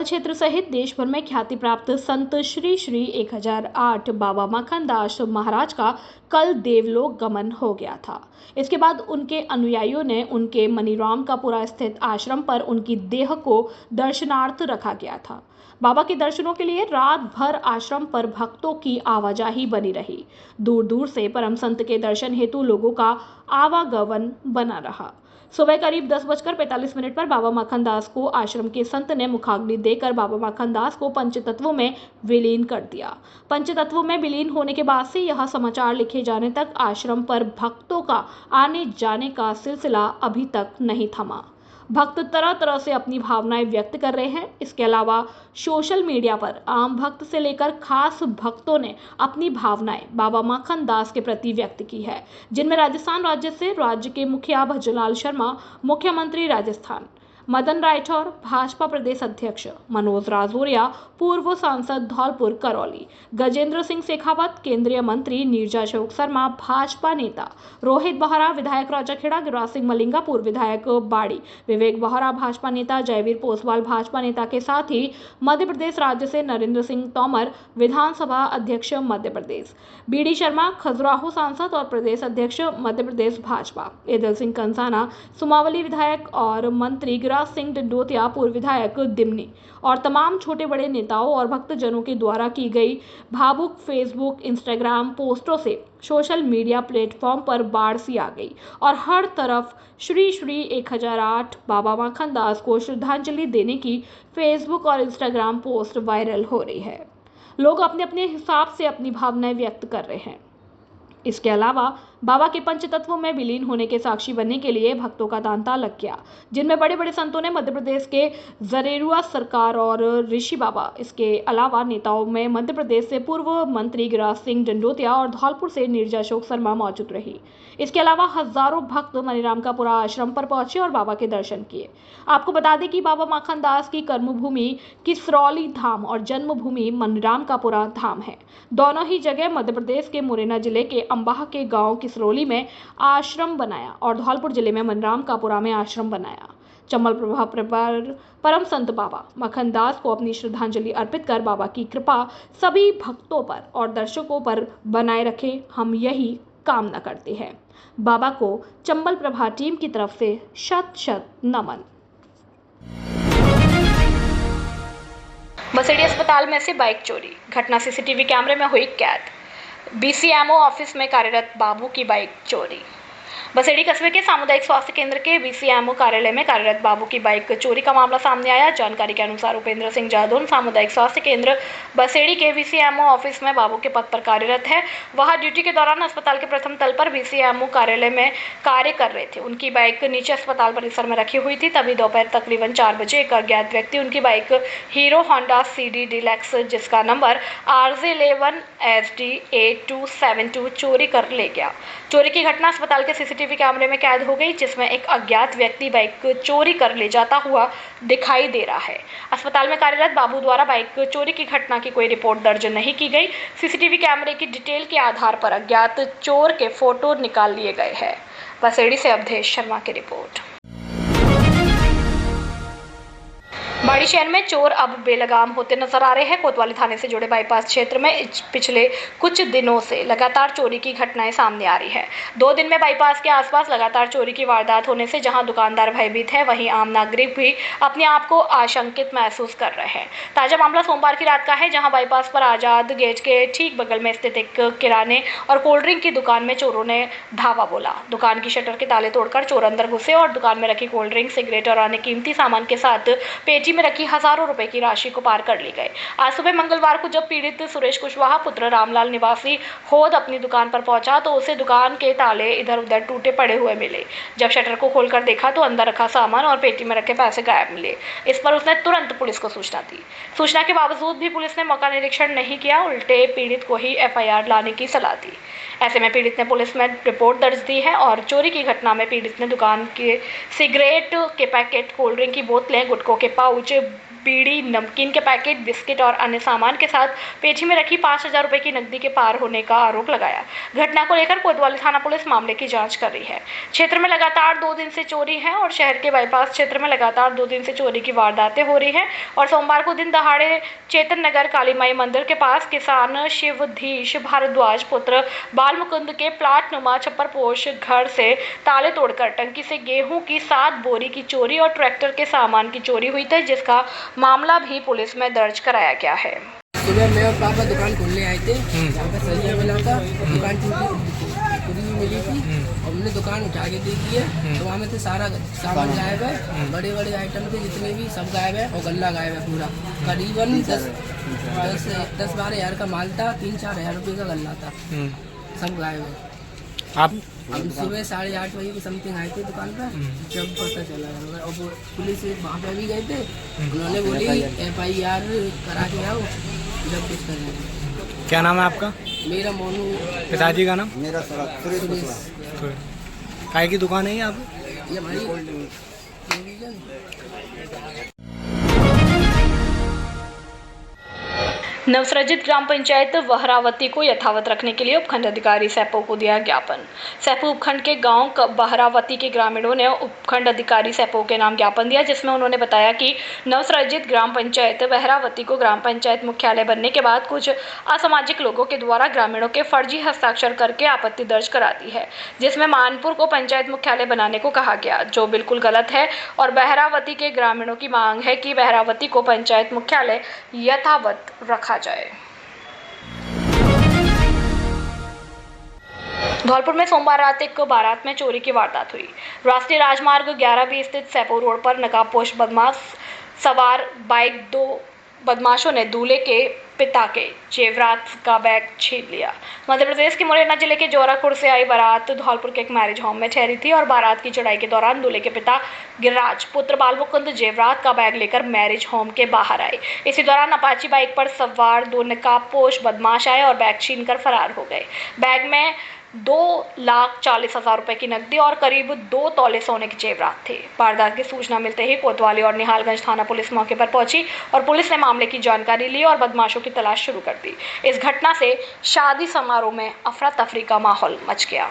क्षेत्र सहित देश भर में ख्याति प्राप्त संत श्री श्री 1008 बाबा माखनदास महाराज का कल देवलोक गमन हो गया था। इसके बाद उनके अनुयायियों ने उनके मनीरामकापुरा स्थित आश्रम पर उनकी देह को दर्शनार्थ रखा गया था। बाबा के दर्शनों के लिए रात भर आश्रम पर भक्तों की आवाजाही बनी रही। दूर दूर से परम संत के दर्शन हेतु लोगों का आवागमन बना रहा। सुबह करीब 10:45 पर बाबा माखनदास को आश्रम के संत ने मुखाग्नि देकर बाबा माखनदास को पंचतत्वों में विलीन कर दिया। पंचतत्वों में विलीन होने के बाद से यह समाचार लिखे जाने तक आश्रम पर भक्तों का आने जाने का सिलसिला अभी तक नहीं थमा। भक्त तरह तरह से अपनी भावनाएं व्यक्त कर रहे हैं। इसके अलावा सोशल मीडिया पर आम भक्त से लेकर खास भक्तों ने अपनी भावनाएं बाबा माखनदास के प्रति व्यक्त की है, जिनमें राजस्थान राज्य से राज्य के मुखिया भजनलाल शर्मा, मुख्यमंत्री राजस्थान मदन राठौर, भाजपा प्रदेश अध्यक्ष मनोज राजौरिया, पूर्व सांसद धौलपुर करौली गजेंद्र सिंह शेखावत, केंद्रीय मंत्री नीरजा अशोक शर्मा, भाजपा नेता रोहित बोहरा, विधायक राजाखेड़ा गिरिराज सिंह मलिंगा, पूर्व विधायक बाड़ी विवेक बोहरा, भाजपा नेता जयवीर पोसवाल, भाजपा नेता के साथ ही मध्य प्रदेश राज्य से नरेंद्र सिंह तोमर, विधानसभा अध्यक्ष मध्य प्रदेश बीडी शर्मा, खजुराहो सांसद और प्रदेश अध्यक्ष मध्य प्रदेश भाजपा एदल सिंह कंसाना, सुमावली विधायक और मंत्री गिरिराज सिंह डंडोतिया, पूर्व विधायक दिमनी और तमाम छोटे बड़े नेताओं और भक्तजनों के द्वारा की गई भावुक फेसबुक, इंस्टाग्राम पोस्टों से सोशल मीडिया प्लेटफॉर्म पर बाढ़ सी आ गई और हर तरफ श्री श्री 1008 बाबा माखनदास को श्रद्धांजलि देने की फेसबुक और इंस्टाग्राम पोस्ट वायरल हो रही है। लोग अपने अपने हिसाब से अपनी भावनाएं व्यक्त कर रहे हैं। इसके अलावा बाबा के पंचतत्वों में विलीन होने के साक्षी बनने के लिए भक्तों का तांता लग गया, जिनमें बड़े बड़े संतों ने मध्य प्रदेश के जरेरुआ सरकार और ऋषि बाबा। इसके अलावा नेताओं में मध्य प्रदेश से पूर्व मंत्री गिरिराज सिंह डंडोतिया और धौलपुर से नीरजा अशोक शर्मा मौजूद रही। इसके अलावा हजारों भक्त मनीरामकापुरा आश्रम पर पहुंचे और बाबा के दर्शन किए। आपको बता दें कि बाबा माखनदास की कर्मभूमि किसरौली धाम और जन्मभूमि मनीरामकापुरा धाम है। दोनों ही जगह मध्य प्रदेश के मुरैना जिले के अंबाह के गांव किसरौली में आश्रम बनाया और धौलपुर जिले में मनीरामकापुरा में आश्रम बनाया। चंबल प्रभा पर परम संत बाबा माखनदास को अपनी श्रद्धांजलि अर्पित कर बाबा की कृपा सभी भक्तों पर और दर्शकों पर बनाए रखे, हम यही कामना करते हैं। बाबा को चंबल प्रभा टीम की तरफ से शत शत नमन। बसेड़ी अस्पताल में से बाइक चोरी, घटना सीसीटीवी कैमरे में हुई कैद। बीसीएमओ ऑफिस में कार्यरत बाबू की बाइक चोरी। बसेड़ी कस्बे के सामुदायिक स्वास्थ्य केंद्र के बीसीएमओ कार्यालय में कार्यरत बाबू की बाइक चोरी का मामला सामने आया। जानकारी के अनुसार उपेंद्र सिंह जादौन सामुदायिक स्वास्थ्य केंद्र बसेड़ी के बीसीएमओ ऑफिस में बाबू के पद पर कार्यरत है। वह ड्यूटी के दौरान अस्पताल के प्रथम तल पर बीसीएमओ कार्यालय में कार्य कर रहे थे। उनकी बाइक नीचे अस्पताल परिसर में रखी हुई थी। तभी दोपहर तकरीबन 4 बजे एक अज्ञात व्यक्ति उनकी bike hero Honda CD deluxe जिसका नंबर RJ11 SD 8272 चोरी कर ले गया। चोरी की घटना अस्पताल के सीसीटीवी कैमरे में कैद हो गई, जिसमें एक अज्ञात व्यक्ति बाइक चोरी कर ले जाता हुआ दिखाई दे रहा है। अस्पताल में कार्यरत बाबू द्वारा बाइक चोरी की घटना की कोई रिपोर्ट दर्ज नहीं की गई। सीसीटीवी कैमरे की डिटेल के आधार पर अज्ञात चोर के फोटो निकाल लिए गए हैं। बसेड़ी से अवधेश शर्मा की रिपोर्ट। बाड़ी शहर में चोर अब बेलगाम होते नजर आ रहे हैं। कोतवाली थाने से जुड़े बाईपास क्षेत्र में पिछले कुछ दिनों से लगातार चोरी की घटनाएं सामने आ रही है। 2 दिन में बाईपास के आसपास लगातार चोरी की वारदात होने से जहां दुकानदार भयभीत है, वहीं आम नागरिक भी अपने आप को आशंकित महसूस कर रहे हैं। ताजा मामला सोमवार की रात का है, जहां बाईपास पर आजाद गेट के ठीक बगल में स्थित एक किराने और कोल्ड ड्रिंक की दुकान में चोरों ने धावा बोला। दुकान की शटर के ताले तोड़कर चोर अंदर घुसे और दुकान में रखी कोल्ड ड्रिंक, सिगरेट और अन्य कीमती सामान के साथ पेटी में रखी हजारों रुपए की राशि को पार कर ले गए। आज सुबह मंगलवार को जब पीड़ित सुरेश कुशवाहा पुत्र रामलाल निवासी होद अपनी दुकान पर पहुंचा तो उसे दुकान के ताले इधर उधर टूटे पड़े हुए मिले। जब शटर को खोलकर देखा तो अंदर रखा सामान और पेटी में रखे पैसे गायब मिले। इस पर उसने तुरंत पुलिस को सूचना दी। सूचना के बावजूद भी पुलिस ने मौका निरीक्षण नहीं किया, उल्टे पीड़ित को ही FIR लाने की सलाह दी। ऐसे में पीड़ित ने पुलिस में रिपोर्ट दर्ज दी है और चोरी की घटना में पीड़ित ने दुकान के सिगरेट के पैकेट, कोल्ड ड्रिंक की बोतलें, गुटखों के पाउच पाउच, बीड़ी, नमकीन के पैकेट, बिस्किट और अन्य सामान के साथ पेटी में रखी 5,000 रुपए की नकदी के पार होने का आरोप लगाया। घटना को लेकर कोतवाली थाना पुलिस मामले की जांच कर रही है। क्षेत्र में लगातार 2 दिन से चोरी है और शहर के बाईपास क्षेत्र में लगातार 2 दिन से चोरी की वारदातें हो रही हैं और सोमवार को दिन दहाड़े चेतन नगर काली माई मंदिर के पास किसान शिवधीश भारद्वाज पुत्र बाल मुकुंद के प्लाट नुमा छप्परपोश घर से ताले तोड़कर टंकी से गेहूं की 7 बोरी की चोरी और ट्रैक्टर के सामान की चोरी हुई थी, जिसका मामला भी पुलिस में दर्ज कराया गया है। सुबह मैं और पापा दुकान खोलने आए थे, यहाँ पे सरिया मिला था, दुकान टूटी मिली थी, हमने दुकान उठा के देखी है तो वहाँ में तो सारा सामान गायब है, बड़े बड़े आइटम थे जितने भी सब गायब है और गल्ला गायब है पूरा। करीबन 10-12 हज़ार का माल था, 3-4 हज़ार रुपये का गल्ला था, सब गायब है। आप हम सुबह 8:30 बजे की समथिंग आए थे दुकान पर, जब पता चला और वो पुलिस वहाँ पे भी गए थे, उन्होंने बोली FIR करा के आओ जब कुछ करेंगे। क्या नाम है आपका? मेरा मोनू। पिताजी का नाम? मेरा सुरेश। काय की दुकान है ये आप? ये हमारी नवसृजित ग्राम पंचायत बहरावती को यथावत रखने के लिए उपखंड अधिकारी सैपो को दिया ज्ञापन। सैपो उपखंड के गांव बहरावती के ग्रामीणों ने उपखंड अधिकारी सैपो के नाम ज्ञापन दिया, जिसमें उन्होंने बताया कि नवसृजित ग्राम पंचायत बहरावती को ग्राम पंचायत मुख्यालय बनने के बाद कुछ असामाजिक लोगों के द्वारा ग्रामीणों के फर्जी हस्ताक्षर करके आपत्ति दर्ज कराती है, जिसमें मानपुर को पंचायत मुख्यालय बनाने को कहा गया, जो बिल्कुल गलत है और बहरावती के ग्रामीणों की मांग है कि बहरावती को पंचायत मुख्यालय यथावत रखा जाए। धौलपुर में सोमवार रात एक बारात में चोरी की वारदात हुई। राष्ट्रीय राजमार्ग 11B स्थित सैपो रोड पर नकाबपोश बदमाश सवार बाइक 2 बदमाशों ने दूल्हे के पिता के जेवरात का बैग छीन लिया। मध्य प्रदेश के मुरैना जिले के जोराखुर से आई बारात धौलपुर के एक मैरिज होम में ठहरी थी और बारात की चढ़ाई के दौरान दूल्हे के पिता गिरिराज पुत्र बाल मुकुंद जेवरात का बैग लेकर मैरिज होम के बाहर आए। इसी दौरान अपाची बाइक पर सवार 2 नकाबपोश बदमाश आए और बैग छीन कर फरार हो गए। बैग में 2,40,000 रुपए की नकदी और करीब 2 तोले सोने के जेवरात थे। वारदात की सूचना मिलते ही कोतवाली और निहालगंज थाना पुलिस मौके पर पहुंची और पुलिस ने मामले की जानकारी ली और बदमाशों की तलाश शुरू कर दी। इस घटना से शादी समारोह में अफरा तफरी का माहौल मच गया।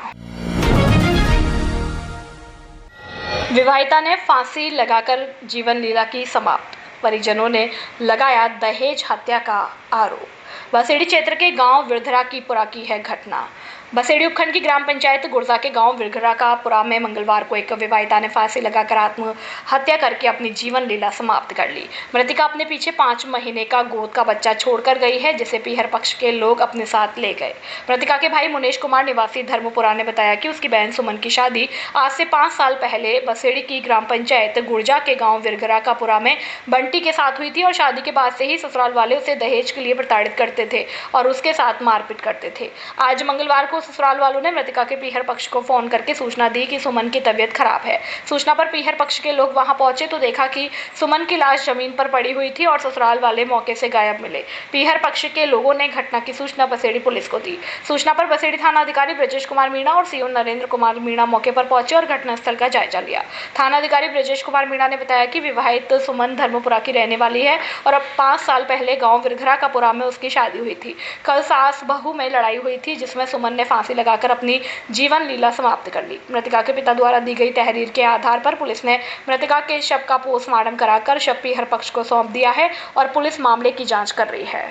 विवाहिता ने फांसी लगाकर जीवन लीला की समाप्त, परिजनों ने लगाया दहेज हत्या का आरोप। बसेड़ी क्षेत्र के गांव विरधरा की पुरा की है घटना। बसेड़ी उपखंड की ग्राम पंचायत गुर्जा के गांव विरधरा का पुरा में मंगलवार को एक विवाहिता ने फांसी लगाकर आत्महत्या करके अपनी जीवन लीला समाप्त कर ली। मृतका अपने पीछे 5 महीने का गोद का बच्चा छोड़कर गई है, जिसे पीहर पक्ष के लोग अपने साथ ले गए। मृतका के भाई मुनेश कुमार निवासी धर्मपुरा ने बताया कि उसकी बहन सुमन की शादी आज से 5 साल पहले बसेड़ी की ग्राम पंचायत गुर्जा के गाँव विरधरा का पुरा में बंटी के साथ हुई थी और शादी के बाद से ही ससुराल वाले उसे दहेज के लिए प्रताड़ित करते थे और उसके साथ मारपीट करते थे। आज मंगलवार को ससुराल वालों ने मृतका के पीहर पक्ष को फोन करके सूचना दी कि सुमन की तबीयत खराब है। सूचना पर पीहर पक्ष के लोग वहां पहुंचे तो देखा कि सुमन की लाश जमीन पर पड़ी हुई थी और ससुराल वाले मौके से गायब मिले। पीहर पक्ष के लोगों ने घटना की सूचना बसेड़ी पुलिस को दी। सूचना पर बसेड़ी थाना अधिकारी ब्रजेश कुमार मीणा और सीओ नरेंद्र कुमार मीणा मौके पर पहुंचे और घटनास्थल का जायजा लिया। थाना अधिकारी ब्रजेश कुमार मीणा ने बताया कि विवाहित सुमन धर्मपुरा की रहने वाली है और अब 5 साल पहले गाँव विरधरा का पुरा में उसकी शादी हुई थी। कल सास बहू में लड़ाई हुई थी, जिसमें सुमन ने फांसी लगाकर अपनी जीवन लीला समाप्त कर ली। मृतका के पिता द्वारा दी गई तहरीर के आधार पर पुलिस ने मृतका के शव का पोस्टमार्टम कराकर शव पीहर पक्ष को सौंप दिया है और पुलिस मामले की जांच कर रही है।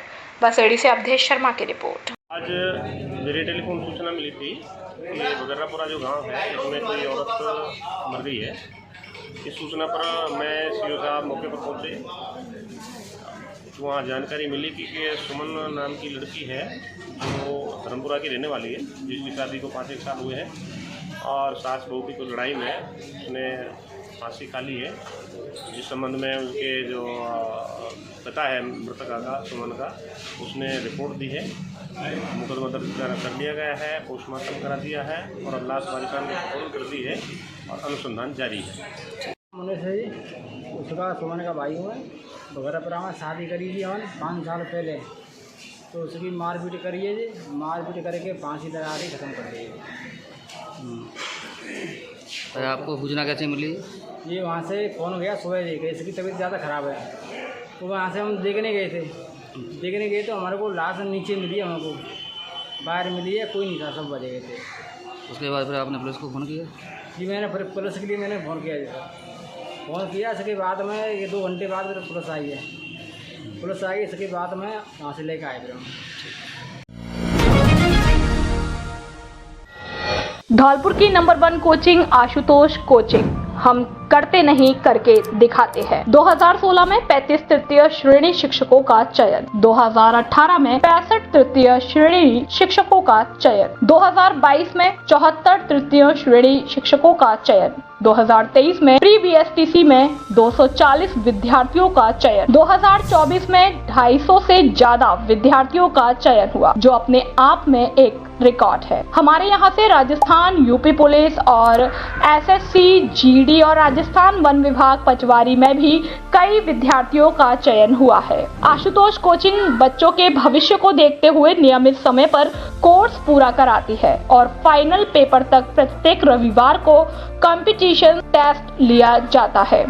बसेड़ी से अवधेश शर्मा की रिपोर्ट। आज मेरी टेलीफोन सूचना मिली थी कि बगर्रापुरा जो गांव है इसमें कोई औरत मर गई है। इस सूचना पर मैं सीओ साहब मौके पर पहुंचे। वहाँ जानकारी मिली कि सुमन नाम की लड़की है जो धर्मपुरा की रहने वाली है, जिसकी शादी को 5-1 साल हुए हैं और सास बहू की कोई लड़ाई में उसने फांसी खा ली है। जिस संबंध में उनके जो पिता है मृतका का सुमन का, उसने रिपोर्ट दी है। मुकदमा दर्ज कर लिया गया है, पोस्टमार्टम करा दिया है और अब लाश बालिका ने पूर्ण कर दी है और अनुसंधान जारी है। मुनेश है जी, उसका सुमन का भाई हूँ। बगरपुरा में शादी करी थी हमने 5 साल पहले, तो उसकी मारपीट करिए जी, मारपीट करके फांसी लगा के ख़त्म कर दिए। तो आपको सूचना कैसे मिली? ये वहाँ से फ़ोन गया सुबह जी कि इसकी तबीयत ज़्यादा ख़राब है। तो वहाँ से हम देखने गए थे। देखने गए तो हमारे को लाश नीचे मिली, हमको बाहर मिली है, कोई नहीं था, सब बजे गए थे। उसके बाद फिर आपने पुलिस को फ़ोन किया? जी मैंने फिर पुलिस के लिए मैंने फ़ोन किया जी, फ़ोन किया। इसके बाद में ये 2 घंटे बाद फिर पुलिस आई है। पुलिस आई, इसके बाद में वहाँ से लेकर आए फिर हम। धौलपुर की नंबर 1 कोचिंग आशुतोष कोचिंग, हम करते नहीं करके दिखाते हैं। 2016 में 35 तृतीय श्रेणी शिक्षकों का चयन, 2018 में 65 तृतीय श्रेणी शिक्षकों का चयन, 2022 में 74 तृतीय श्रेणी शिक्षकों का चयन, 2023 में प्री BSTC में 240 विद्यार्थियों का चयन, 2024 में 250 से ज्यादा विद्यार्थियों का चयन हुआ, जो अपने आप में एक रिकॉर्ड है। हमारे यहाँ से राजस्थान यूपी पुलिस और SSC GD और राजस्थान वन विभाग पचवारी में भी कई विद्यार्थियों का चयन हुआ है। आशुतोष कोचिंग बच्चों के भविष्य को देखते हुए नियमित समय पर कोर्स पूरा कराती है और फाइनल पेपर तक प्रत्येक रविवार को कंपटीशन टेस्ट लिया जाता है।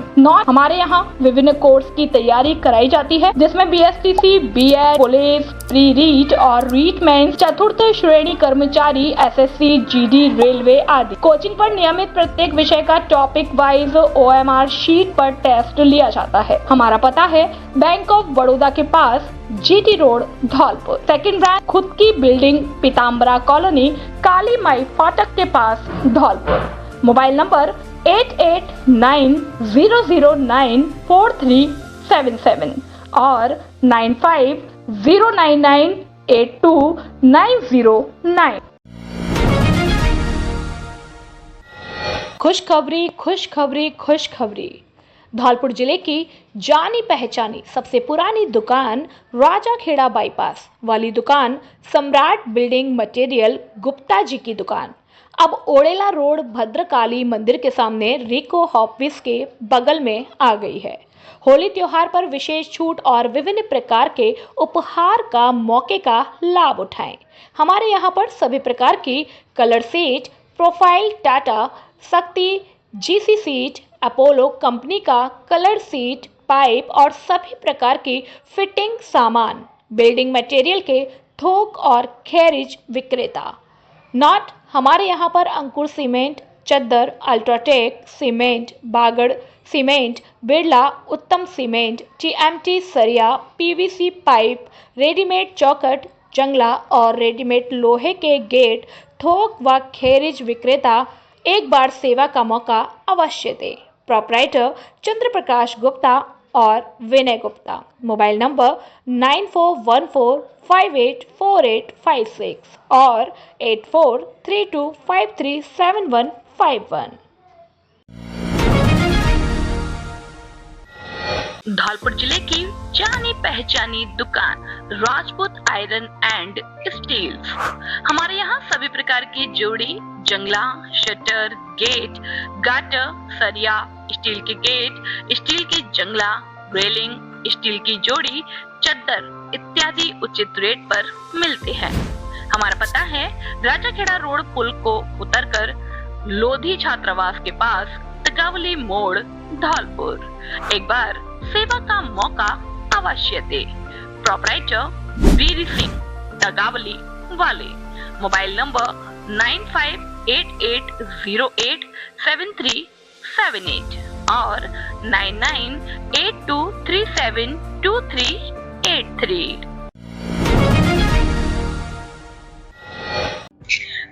हमारे यहाँ विभिन्न कोर्स की तैयारी कराई जाती है, जिसमें BSTC, BEd, police, pre REET और रीट मेंस, चतुर्थ श्रेणी कर्मचारी, SSC, GD, रेलवे आदि। कोचिंग पर नियमित प्रत्येक विषय का टॉपिक वाइज OMR शीट पर टेस्ट लिया जाता है। हमारा पता है बैंक ऑफ बड़ौदा के पास, GT road, Dholpur. Second branch खुद की बिल्डिंग, पीताम्बरा कॉलोनी, काली माई फाटक के पास, धौलपुर। मोबाइल नंबर 8890094377 और 9509982909। खुशखबरी, खुशखबरी, खुशखबरी। धौलपुर जिले की जानी पहचानी सबसे पुरानी दुकान राजाखेड़ा बाईपास वाली दुकान सम्राट बिल्डिंग मटेरियल गुप्ता जी की दुकान अब ओड़ेला रोड भद्रकाली मंदिर के सामने रिको ऑफिस के बगल में आ गई है। होली त्योहार पर विशेष छूट और विभिन्न प्रकार के उपहार का मौके का लाभ उठाएं। हमारे यहाँ पर सभी प्रकार की कलर सीट, प्रोफाइल, टाटा, शक्ति, GC सीट, अपोलो कंपनी का कलर सीट, पाइप और सभी प्रकार की फिटिंग सामान, बिल्डिंग मटेरियल के थोक और खैरिज विक्रेता। नॉट हमारे यहाँ पर अंकुर सीमेंट, चद्दर, अल्ट्राटेक सीमेंट, बागड़ सीमेंट, बिरला उत्तम सीमेंट, TMT सरिया, PVC पाइप, रेडीमेड चौखट, जंगला और रेडीमेड लोहे के गेट, थोक व खैरिज विक्रेता। एक बार सेवा का मौका अवश्य दे। प्रोपराइटर चंद्र प्रकाश गुप्ता और विनय गुप्ता। मोबाइल नंबर 9414584856 और 8432537151। धौलपुर जिले की जानी पहचानी दुकान राजपूत आयरन एंड स्टील्स। हमारे यहाँ सभी प्रकार की जोड़ी, जंगला, शटर, गेट, गाटर, सरिया, स्टील के गेट, स्टील की जंगला, रेलिंग, स्टील की जोड़ी, चद्दर इत्यादि उचित रेट पर मिलते हैं। हमारा पता है राजाखेड़ा रोड पुल को उतरकर लोधी छात्रावास के पास, तगावली मोड़, धौलपुर। एक बार सेवा का मौका अवश्य दे। प्रोपराइटर वीर सिंह, तगावली वाले। मोबाइल नंबर 9588087378 और 9982372383।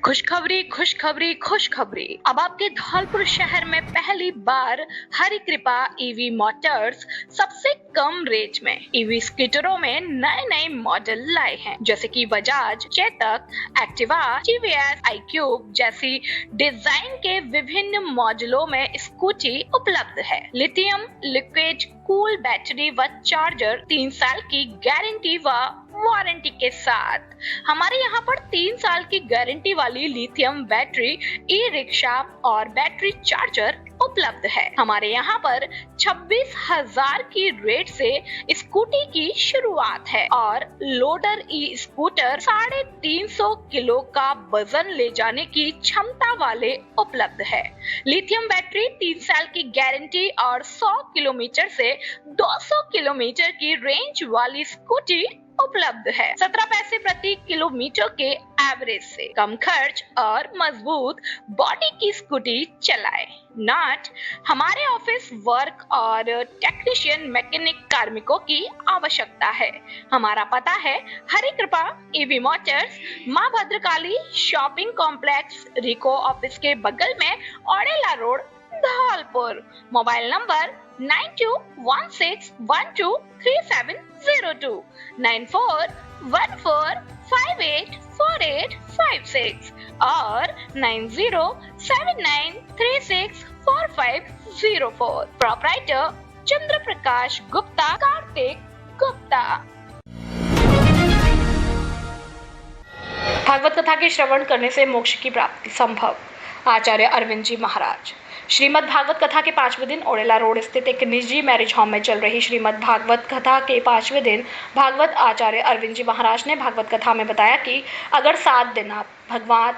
खुशखबरी, खुशखबरी, खुशखबरी। अब आपके धौलपुर शहर में पहली बार हरि कृपा EV मोटर्स सबसे कम रेट में EV स्कूटरों में नए नए मॉडल लाए हैं, जैसे कि Bajaj, Chetak, Activa, TVS, iQube जैसी डिजाइन के विभिन्न मॉडलों में स्कूटी उपलब्ध है। लिथियम लिक्विड कूल बैटरी व चार्जर, 3 साल की गारंटी व वारंटी के साथ। हमारे यहाँ पर 3 साल की गारंटी वाली लिथियम बैटरी, ई रिक्शा और बैटरी चार्जर उपलब्ध है। हमारे यहाँ पर 26,000 की रेट से स्कूटी की शुरुआत है और लोडर ई स्कूटर 350 किलो का वजन ले जाने की क्षमता वाले उपलब्ध है। लिथियम बैटरी 3 साल की गारंटी और 100 किलोमीटर से 200 किलोमीटर की रेंज वाली स्कूटी उपलब्ध है। 17 पैसे प्रति किलोमीटर के एवरेज से कम खर्च और मजबूत बॉडी की स्कूटी चलाएं। नॉट हमारे ऑफिस वर्क और टेक्नीशियन मैकेनिक कार्मिकों की आवश्यकता है। हमारा पता है हरि कृपा ईवी मोटर्स, माँ भद्रकाली शॉपिंग कॉम्प्लेक्स, रिको ऑफिस के बगल में Odela road, Dholpur. Mobile number 9216123702, 9414584856 और 9079364504। प्रोप्राइटर चंद्र प्रकाश गुप्ता, कार्तिक गुप्ता। भागवत कथा के श्रवण करने से मोक्ष की प्राप्ति संभव। आचार्य अरविंद जी महाराज। श्रीमद् भागवत कथा के 5वें दिन ओडेला रोड स्थित एक निजी मैरिज होम में चल रही श्रीमद् भागवत कथा के 5वें दिन भागवत आचार्य अरविंद जी महाराज ने भागवत कथा में बताया कि अगर 7 दिन आप भगवान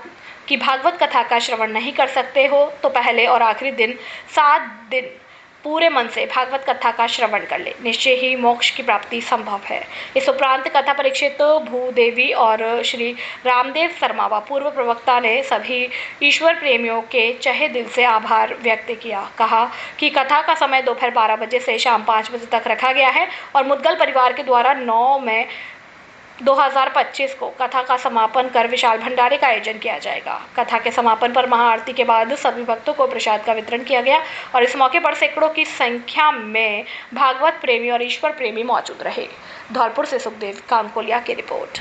की भागवत कथा का श्रवण नहीं कर सकते हो तो पहले और आखिरी दिन 7 दिन पूरे मन से भागवत कथा का श्रवण कर ले, निश्चय ही मोक्ष की प्राप्ति संभव है। इस उपरांत कथा परीक्षित भूदेवी और श्री रामदेव शर्मा पूर्व प्रवक्ता ने सभी ईश्वर प्रेमियों के तहे दिल से आभार व्यक्त किया। कहा कि कथा का समय दोपहर 12 बजे से शाम 5 बजे तक रखा गया है और मुद्गल परिवार के द्वारा 9 मई 2025 को कथा का समापन कर विशाल भंडारे का आयोजन किया जाएगा। कथा के समापन पर महाआरती के बाद सभी भक्तों को प्रसाद का वितरण किया गया और इस मौके पर सैकड़ों की संख्या में भागवत प्रेमी और ईश्वर प्रेमी मौजूद रहे। धौलपुर से सुखदेव कामकोलिया की रिपोर्ट।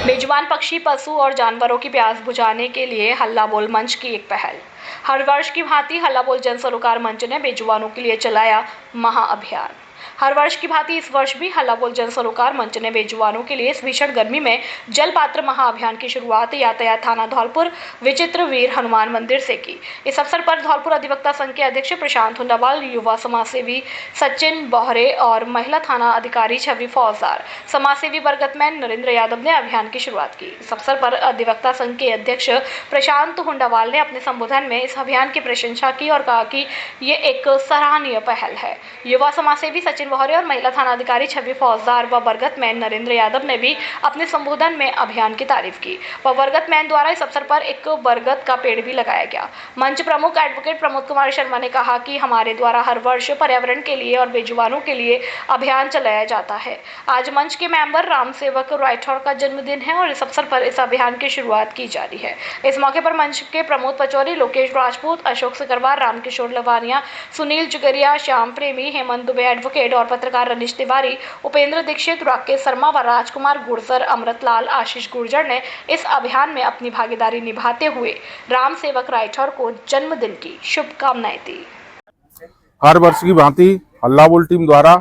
बेजुबान पक्षी, पशु और जानवरों की प्यास बुझाने के लिए हल्ला बोल मंच की एक पहल। हर वर्ष की भांति हल्ला बोल जन सरोकार मंच ने बेजुबानों के लिए चलाया महाअभियान। हर वर्ष की भांति इस वर्ष भी हल्ला बोल जन सरोकार मंच ने बेजुबानों के लिए इस भीषण गर्मी में जल पात्र महाअभियान की शुरुआत यातायात थाना धौलपुर विचित्र वीर हनुमान मंदिर से की। इस अवसर पर धौलपुर अधिवक्ता संघ के अध्यक्ष प्रशांत हुंडावाल, युवा समाजसेवी सचिन बोहरे और महिला थाना अधिकारी छवि फौजदार, समाजसेवी बरगतमैन नरेंद्र यादव ने अभियान की शुरुआत की। इस अवसर पर अधिवक्ता संघ के अध्यक्ष प्रशांत हुंडावाल ने अपने संबोधन में इस अभियान की प्रशंसा की और कहा कि ये एक सराहनीय पहल है। युवा समाजसेवी सचिन बोहरे और महिला थाना अधिकारी छवि फौजदार व बरगतमैन नरेंद्र यादव ने भी अपने संबोधन में अभियान की तारीफ की व बरगतमैन द्वारा इस अवसर पर एक बरगद का पेड़ भी लगाया गया। मंच प्रमुख एडवोकेट प्रमोद कुमार शर्मा ने कहा कि हमारे द्वारा हर वर्ष पर्यावरण के लिए और बेजुबानों के लिए अभियान चलाया जाता है। आज मंच के मेंबर राम सेवक राठौर का जन्मदिन है और इस अवसर पर इस अभियान की शुरुआत की जा रही है। इस मौके पर मंच के प्रमोद पचौरी, लोकेश राजपूत, अशोक सिकरवार, रामकिशोर लवानिया, सुनील जुगरिया, श्याम प्रेमी, हेमंत दुबे एडवोकेट और पत्रकार रनीश तिवारी, उपेंद्र दीक्षित, राकेश शर्मा व राजकुमार गुर्जर, अमृतलाल, आशीष गुर्जर ने इस अभियान में अपनी भागीदारी निभाते हुए राम सेवक राठौर को जन्मदिन की शुभकामनाएं दी। हर वर्ष की भांति हल्ला बोल टीम द्वारा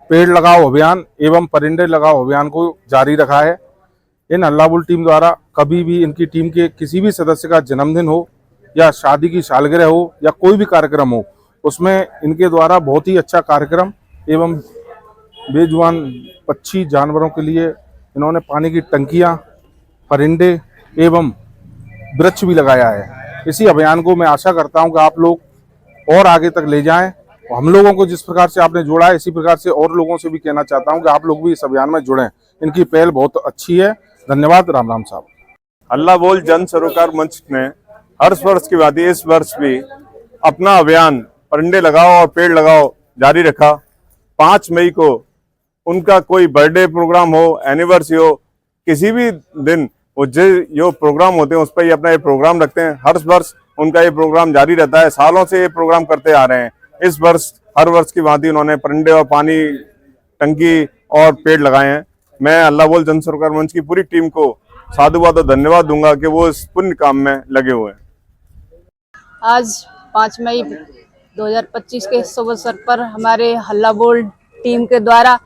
पेड़ लगाओ अभियान एवं परिंदे लगाओ अभियान को जारी रखा है। इन हल्ला बोल टीम द्वारा कभी भी इनकी टीम के किसी भी सदस्य का जन्मदिन हो या शादी की सालगिरह हो या कोई भी कार्यक्रम हो, उसमें इनके द्वारा बहुत ही अच्छा कार्यक्रम एवं बेजुबान पक्षी जानवरों के लिए इन्होंने पानी की टंकियां, परिंदे एवं वृक्ष भी लगाया है। इसी अभियान को मैं आशा करता हूं कि आप लोग और आगे तक ले जाएं। हम लोगों को जिस प्रकार से आपने जोड़ा है, इसी प्रकार से और लोगों से भी कहना चाहता हूं कि आप लोग भी इस अभियान में जुड़ें। इनकी पहल बहुत अच्छी है। धन्यवाद। राम राम साहब। हल्ला बोल जन सरोकार मंच ने हर वर्ष की बात इस वर्ष भी अपना अभियान परिंदे लगाओ और पेड़ लगाओ जारी रखा। 5 मई को उनका कोई बर्थडे प्रोग्राम हो, एनिवर्सरी हो, किसी भी दिन वो जो प्रोग्राम होते हैं उस पर ही अपना ये प्रोग्राम रखते हैं। हर वर्ष उनका ये प्रोग्राम जारी रहता है। सालों से ये प्रोग्राम करते आ रहे हैं। इस वर्ष हर वर्ष की भांति उन्होंने परिंदे और पानी टंकी और पेड़ लगाए हैं। मैं हल्ला बोल जन सरोकार मंच की पूरी टीम को साधुवाद और धन्यवाद दूंगा कि वो इस पुण्य काम में लगे हुए हैं। आज 5 मई 2025 के शुभ अवसर पर हमारे हल्ला बोल टीम के द्वारा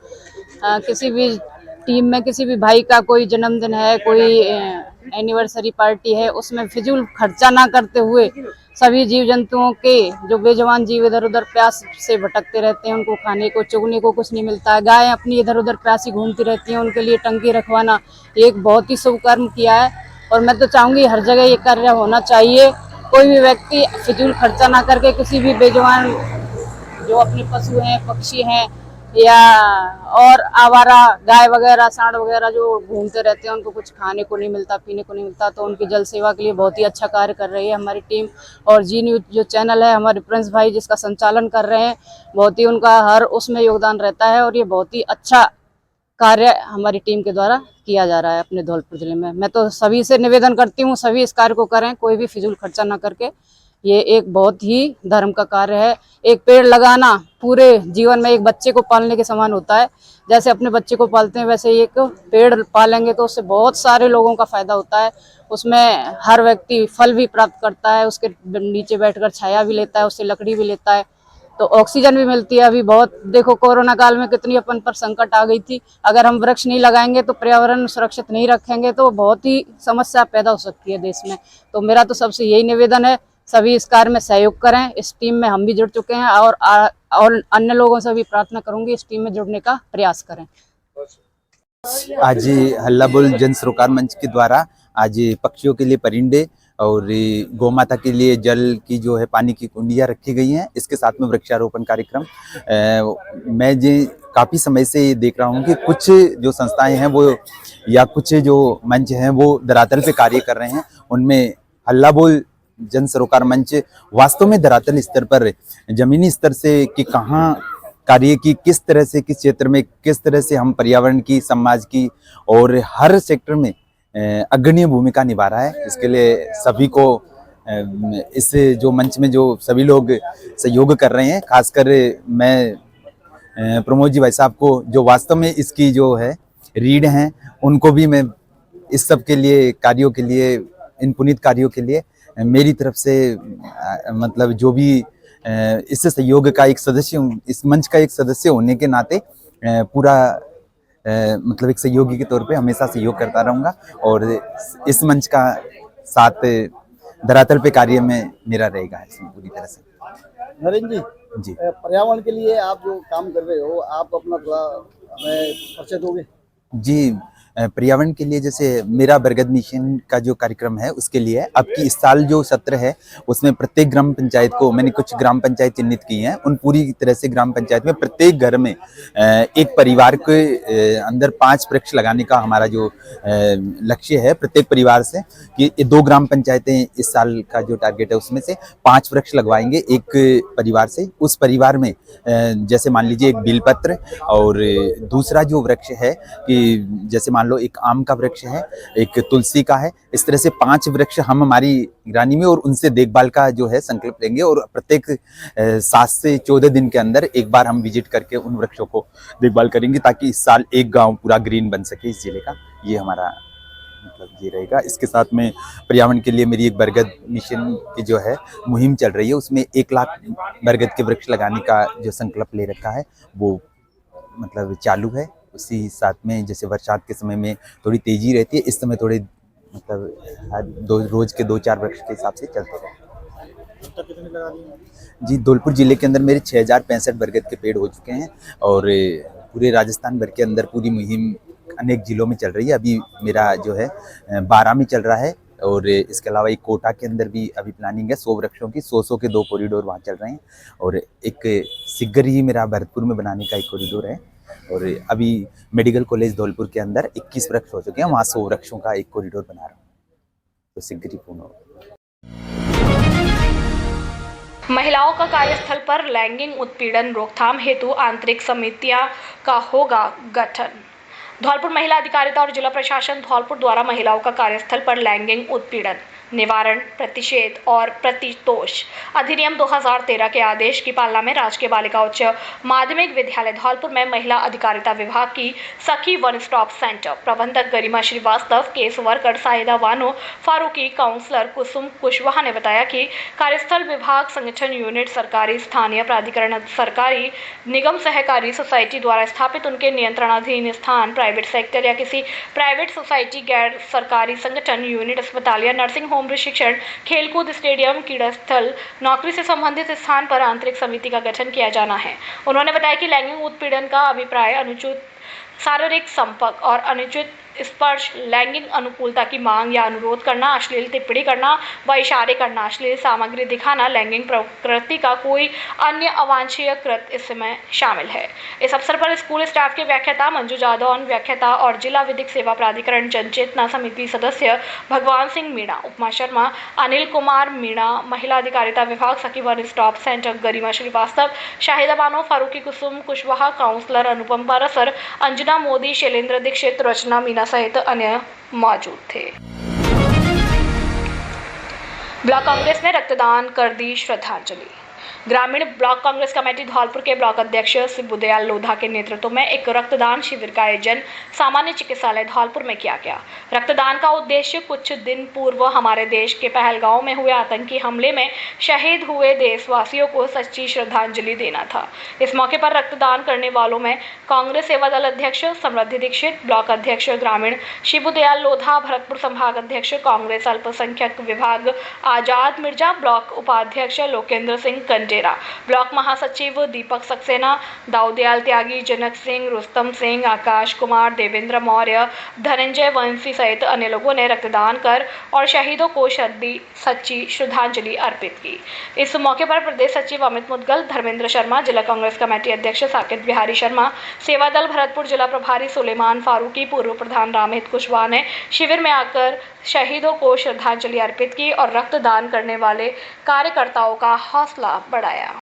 किसी भी टीम में किसी भी भाई का कोई जन्मदिन है, कोई एनिवर्सरी पार्टी है, उसमें फिजूल खर्चा ना करते हुए सभी जीव जंतुओं के जो बेजुबान जीव इधर उधर प्यास से भटकते रहते हैं, उनको खाने को चुगने को कुछ नहीं मिलता है, गायें अपनी इधर उधर प्यासी घूमती रहती हैं, उनके लिए टंकी रखवाना एक बहुत ही शुभ कर्म किया है। और मैं तो चाहूँगी हर जगह ये कार्य होना चाहिए। कोई भी व्यक्ति फिजूल खर्चा ना करके किसी भी बेजुबान जो अपने पशु हैं, पक्षी हैं या और आवारा गाय वगैरह, सांड वगैरह जो घूमते रहते हैं, उनको कुछ खाने को नहीं मिलता, पीने को नहीं मिलता, तो उनकी जल सेवा के लिए बहुत ही अच्छा कार्य कर रही है हमारी टीम। और जी न्यूज जो चैनल है, हमारे प्रिंस भाई जिसका संचालन कर रहे हैं, बहुत ही उनका हर उसमें योगदान रहता है और ये बहुत ही अच्छा कार्य हमारी टीम के द्वारा किया जा रहा है अपने धौलपुर जिले में। मैं तो सभी से निवेदन करती हूँ, सभी इस कार्य को करें, कोई भी फिजूल खर्चा ना करके। ये एक बहुत ही धर्म का कार्य है। एक पेड़ लगाना पूरे जीवन में एक बच्चे को पालने के समान होता है। जैसे अपने बच्चे को पालते हैं, वैसे एक पेड़ पालेंगे तो उससे बहुत सारे लोगों का फायदा होता है। उसमें हर व्यक्ति फल भी प्राप्त करता है, उसके नीचे बैठकर छाया भी लेता है, उससे लकड़ी भी लेता है, तो ऑक्सीजन भी मिलती है। अभी बहुत देखो कोरोना काल में कितनी अपन पर संकट आ गई थी। अगर हम वृक्ष नहीं लगाएंगे तो पर्यावरण सुरक्षित नहीं रखेंगे तो बहुत ही समस्या पैदा हो सकती है देश में। तो मेरा तो सबसे यही निवेदन है, सभी इस कार्य में सहयोग करें। इस टीम में हम भी जुड़ चुके हैं और अन्य लोगों से भी प्रार्थना करूंगी इस टीम में जुड़ने का प्रयास करें। आज हल्ला बोल जन सरोकार मंच के द्वारा आज पक्षियों के लिए परिंदे और गौ माता के लिए जल की जो है पानी की कुंडियाँ रखी गई हैं। इसके साथ में वृक्षारोपण कार्यक्रम मैं काफ़ी समय से देख रहा हूँ कि कुछ जो संस्थाएं हैं वो या कुछ जो मंच हैं वो धरातल पे कार्य कर रहे हैं। उनमें हल्ला बोल जन सरोकार मंच वास्तव में धरातल स्तर पर जमीनी स्तर से कि कहाँ कार्य की किस तरह से, किस क्षेत्र में किस तरह से हम पर्यावरण की, समाज की और हर सेक्टर में अग्रणी भूमिका निभा रहा है। इसके लिए सभी को इस जो मंच में जो सभी लोग सहयोग कर रहे हैं, खासकर मैं प्रमोद जी भाई साहब को जो वास्तव में इसकी जो है रीढ़ हैं, उनको भी मैं इस सब के लिए कार्यों के लिए, इन पुनीत कार्यों के लिए मेरी तरफ से मतलब जो भी इस सहयोग का एक सदस्य, इस मंच का एक सदस्य होने के नाते पूरा मतलब एक सहयोगी के तौर पे हमेशा सहयोग करता रहूँगा और इस मंच का साथ धरातल पे कार्य में मेरा रहेगा इसमें पूरी तरह से। नरेंद्र जी, पर्यावरण के लिए आप जो काम कर रहे हो, आप अपना थोड़ा हमें परिचय दोगे? जी, पर्यावरण के लिए जैसे मेरा बरगद मिशन का जो कार्यक्रम है उसके लिए अब की इस साल जो सत्र है उसमें प्रत्येक ग्राम पंचायत को मैंने कुछ ग्राम पंचायत चिन्हित की हैं। उन पूरी तरह से ग्राम पंचायत में प्रत्येक घर में एक परिवार के अंदर 5 वृक्ष लगाने का हमारा जो लक्ष्य है प्रत्येक परिवार से, कि 2 ग्राम पंचायतें इस साल का जो टारगेट है उसमें से 5 वृक्ष लगवाएंगे एक परिवार से। उस परिवार में जैसे मान लीजिए एक बेलपत्र और दूसरा जो वृक्ष है कि जैसे मान लो एक आम का वृक्ष है, एक तुलसी का है, इस तरह से 5 वृक्ष हम हमारी निगरानी में और उनसे देखभाल का जो है संकल्प लेंगे और प्रत्येक 7 से 14 दिन के अंदर एक बार हम विजिट करके उन वृक्षों को देखभाल करेंगे ताकि इस साल एक गांव पूरा ग्रीन बन सके इस जिले का। ये हमारा मतलब ये रहेगा। इसके साथ में पर्यावरण के लिए मेरी एक बरगद मिशन की जो है मुहिम चल रही है, उसमें 1 लाख बरगद के वृक्ष लगाने का जो संकल्प ले रखा है वो मतलब चालू है। उसी साथ में जैसे बरसात के समय में थोड़ी तेजी रहती है, इस समय थोड़े मतलब रोज के 2-4 वृक्ष के हिसाब से चलते रहे। जी, धौलपुर जिले के अंदर मेरे 6065 बरगद के पेड़ हो चुके हैं और पूरे राजस्थान भर के अंदर पूरी मुहिम अनेक जिलों में चल रही है। अभी मेरा जो है 12 में चल रहा है और इसके अलावा एक कोटा के अंदर भी अभी प्लानिंग है 100 वृक्षों की, 100 के 2 कॉरिडोर वहाँ चल रहे हैं और एक सिग्गर ही मेरा भरतपुर में बनाने का एक कॉरिडोर है और अभी मेडिकल कॉलेज धौलपुर के अंदर 21 वृक्ष हो चुके हैं, वहाँ 100 वृक्षों का एक कॉरिडोर बना रहा हूँ, तो सिग्गरी पूर्ण होगा। महिलाओं का कार्यस्थल पर लैंगिक उत्पीड़न रोकथाम हेतु आंतरिक समितियां का होगा गठन। धौलपुर महिला अधिकारिता और जिला प्रशासन धौलपुर द्वारा महिलाओं का कार्यस्थल पर लैंगिक उत्पीड़न निवारण, प्रतिषेध और प्रतितोष अधिनियम 2013 के आदेश की पालना में राजकीय बालिका उच्च माध्यमिक विद्यालय धौलपुर में महिला अधिकारिता विभाग की सखी वन स्टॉप सेंटर प्रबंधक Garima Shrivastava, case worker Sahida Bano, Farooqui, counsellor Kusum Kushwaha ने बताया कि कार्यस्थल विभाग, संगठन, यूनिट, सरकारी, स्थानीय प्राधिकरण, सरकारी निगम, सहकारी सोसाइटी द्वारा स्थापित उनके नियंत्रणाधीन स्थान, प्राइवेट सेक्टर या किसी प्राइवेट सोसाइटी, गैर सरकारी संगठन, यूनिट, अस्पताल या नर्सिंग होम, प्रशिक्षण, खेलकूद स्टेडियम, क्रीड़ा स्थल, नौकरी से संबंधित स्थान पर आंतरिक समिति का गठन किया जाना है। उन्होंने बताया कि लैंगिक उत्पीड़न का अभिप्राय अनुचित शारीरिक संपर्क और अनुचित स्पर्श, लैंगिक अनुकूलता की मांग या अनुरोध करना, अश्लील टिप्पणी करना व इशारे करना, अश्लील सामग्री दिखाना, लैंगिक प्रकृति का कोई अन्य अवांछनीय कृत्य इसमें शामिल है। इस अवसर पर स्कूल स्टाफ के व्याख्याता मंजू जादौन व्याख्याता और जिला विधिक सेवा प्राधिकरण जनचेतना समिति सदस्य भगवान सिंह मीणा, उपमा शर्मा, अनिल कुमार मीणा, महिला अधिकारिता विभाग सखी वन स्टॉप सेंटर गरिमा श्रीवास्तव, शाहिदा बानो, फारूकी, कुसुम कुशवाहा, काउंसलर अनुपम पारासर, अंजना मोदी, शैलेंद्र दीक्षित, रचना मीना सहित अन्य मौजूद थे। ब्लॉक कांग्रेस ने रक्तदान कर दी श्रद्धांजलि। ग्रामीण ब्लॉक कांग्रेस कमेटी धौलपुर के ब्लॉक अध्यक्ष शिबुदयाल लोधा के नेतृत्व में एक रक्तदान शिविर का आयोजन सामान्य चिकित्सालय धौलपुर में किया गया। रक्तदान का उद्देश्य कुछ दिन पूर्व हमारे देश के पहलगांव में हुए आतंकी हमले में शहीद हुए देशवासियों को सच्ची श्रद्धांजलि देना था। इस मौके पर रक्तदान करने वालों में कांग्रेस सेवा दल अध्यक्ष समृद्धि दीक्षित, ब्लॉक अध्यक्ष ग्रामीण शिबुदयाल लोधा, भरतपुर संभाग अध्यक्ष कांग्रेस अल्पसंख्यक विभाग आजाद मिर्जा, ब्लॉक उपाध्यक्ष लोकेंद्र सिंह कंडेरा, ब्लॉक महासचिव दीपक सक्सेना, दाऊदयाल त्यागी, जनक सिंह, रुस्तम सिंह, आकाश कुमार, देवेंद्र मौर्य, धनंजय वंशी सहित अन्य लोगों ने रक्तदान कर और शहीदों को सच्ची श्रद्धांजलि अर्पित की। इस मौके पर प्रदेश सचिव अमित मुदगल, धर्मेंद्र शर्मा, जिला कांग्रेस कमेटी अध्यक्ष साकेत बिहारी शर्मा, सेवा दल भरतपुर जिला प्रभारी सुलेमान फारूकी, पूर्व प्रधान रामहित कुशवाहा ने शिविर में आकर शहीदों को श्रद्धांजलि अर्पित की और रक्तदान करने वाले कार्यकर्ताओं का हौसला बढ़ाया।